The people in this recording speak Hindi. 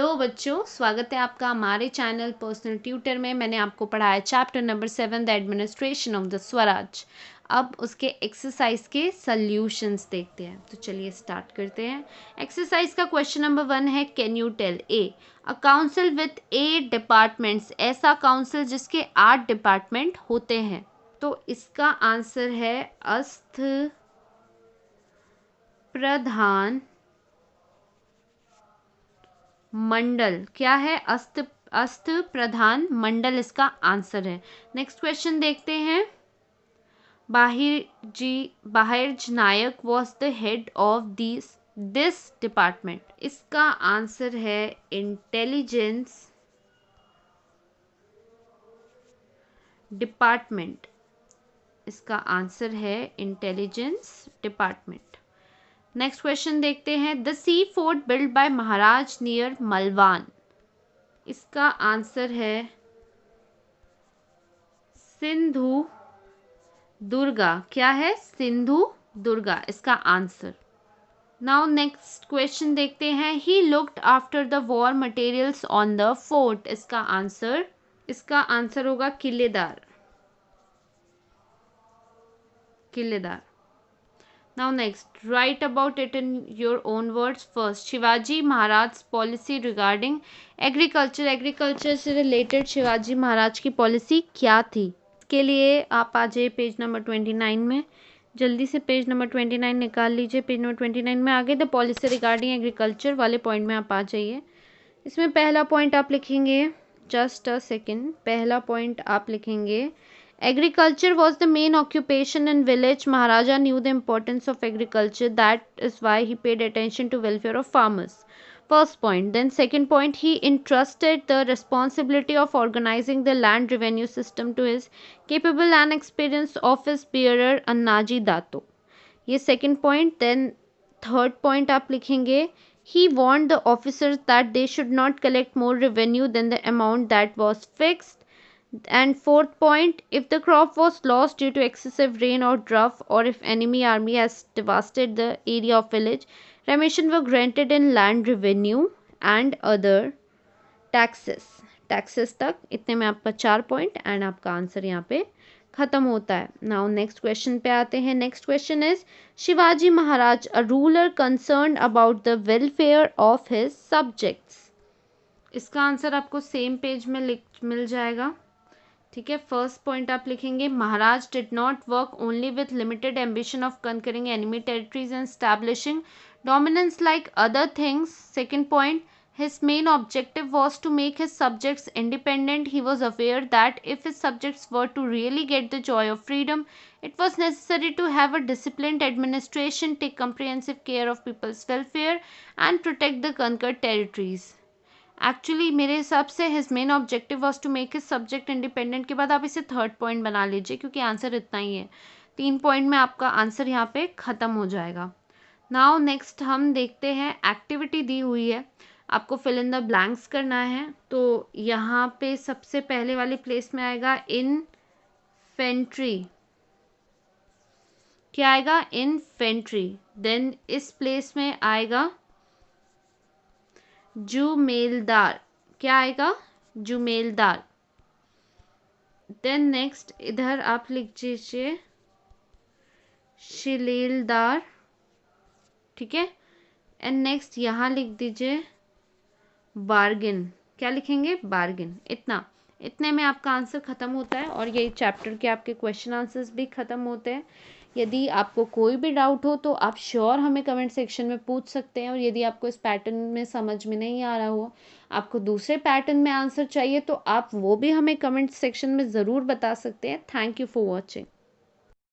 हेलो बच्चों, स्वागत है आपका हमारे चैनल पर्सनल ट्यूटर में। मैंने आपको पढ़ाया chapter number 7 the administration of the Swaraj. अब उसके एक्सरसाइज के सॉल्यूशंस देखते हैं, तो चलिए स्टार्ट करते हैं। एक्सरसाइज का क्वेश्चन नंबर 1 है, can you tell a council with 8 departments, ऐसा काउंसिल जिसके 8 डिपार्टमेंट होते हैं। तो इसका आंसर है अस्थ प्रधान मंडल। क्या है? अस्थ प्रधान मंडल इसका आंसर है। नेक्स्ट क्वेश्चन देखते हैं। Bahirji Naik was the head of this department. इसका आंसर है इंटेलिजेंस डिपार्टमेंट। इसका आंसर है इंटेलिजेंस डिपार्टमेंट। नेक्स्ट क्वेश्चन देखते हैं। The sea fort build by Maharaj near Malvan. इसका आंसर है सिंधु दुर्गा। क्या है? सिंधु दुर्गा इसका आंसर। नाउ नेक्स्ट क्वेश्चन देखते हैं। He looked after the war materials on the fort. इसका आंसर होगा किलेदार। Now next, write about it in your own words. First, Shivaji Maharaj policy regarding agriculture. Agriculture से रिलेटेड शिवाजी महाराज की पॉलिसी क्या थी? इसके लिए आप आ जाइए पेज नंबर 29 में। जल्दी से पेज नंबर 29 निकाल लीजिए। पेज नंबर 29 में आगे द पॉलिसी रिगार्डिंग एग्रीकल्चर वाले पॉइंट में आप आ जाइए। इसमें पहला पॉइंट आप लिखेंगे, जस्ट अ सेकेंड, पहला पॉइंट आप लिखेंगे, agriculture was the main occupation in village. Maharaja knew the importance of agriculture. That is why he paid attention to welfare of farmers. First point. Then second point, he entrusted the responsibility of organizing the land revenue system to his capable and experienced office bearer Annaji Dato. ये second point. Then third point आप लिखेंगे, he warned the officers that they should not collect more revenue than the amount that was fixed. And fourth point, if the crop was lost due to excessive rain or drought, or if enemy army has devastated the area of village, remission were granted in land revenue and other taxes तक। इतने में आपका 4 पॉइंट एंड आपका आंसर यहाँ पे खत्म होता है। नाउ नेक्स्ट क्वेश्चन पे आते हैं। Next question is, Shivaji Maharaj a ruler concern about the welfare of his subjects. इसका आंसर आपको सेम पेज में मिल जाएगा। ठीक है, फर्स्ट पॉइंट आप लिखेंगे, Maharaj did not work only with limited ambition of conquering enemy territories and establishing dominance like other things. Second point, his main objective was to make his subjects independent. He was aware that if his subjects were to really get the joy of freedom, it was necessary to have a disciplined administration, take comprehensive care of people's welfare and protect the conquered territories. Actually मेरे हिसाब से his main objective was to make his subject independent के बाद आप इसे थर्ड पॉइंट बना लीजिए, क्योंकि आंसर इतना ही है। 3 पॉइंट में आपका आंसर यहाँ पे ख़त्म हो जाएगा। नाउ नेक्स्ट हम देखते हैं, एक्टिविटी दी हुई है, आपको फिल इन द ब्लैंक्स करना है। तो यहाँ पे सबसे पहले वाली प्लेस में आएगा इनफेंट्री। क्या आएगा? इनफेंट्री। देन इस प्लेस में आएगा जुमेलदार। क्या आएगा? जुमेलदार। देन नेक्स्ट इधर आप लिख दीजिए शिलेलदार। ठीक है, एंड नेक्स्ट यहाँ लिख दीजिए बार्गिन। क्या लिखेंगे? बार्गिन। इतने में आपका आंसर खत्म होता है और यही चैप्टर के आपके क्वेश्चन आंसर्स भी खत्म होते हैं। यदि आपको कोई भी डाउट हो तो आप श्योर हमें कमेंट सेक्शन में पूछ सकते हैं, और यदि आपको इस पैटर्न में समझ में नहीं आ रहा हो, आपको दूसरे पैटर्न में आंसर चाहिए, तो आप वो भी हमें कमेंट सेक्शन में ज़रूर बता सकते हैं। Thank you for watching.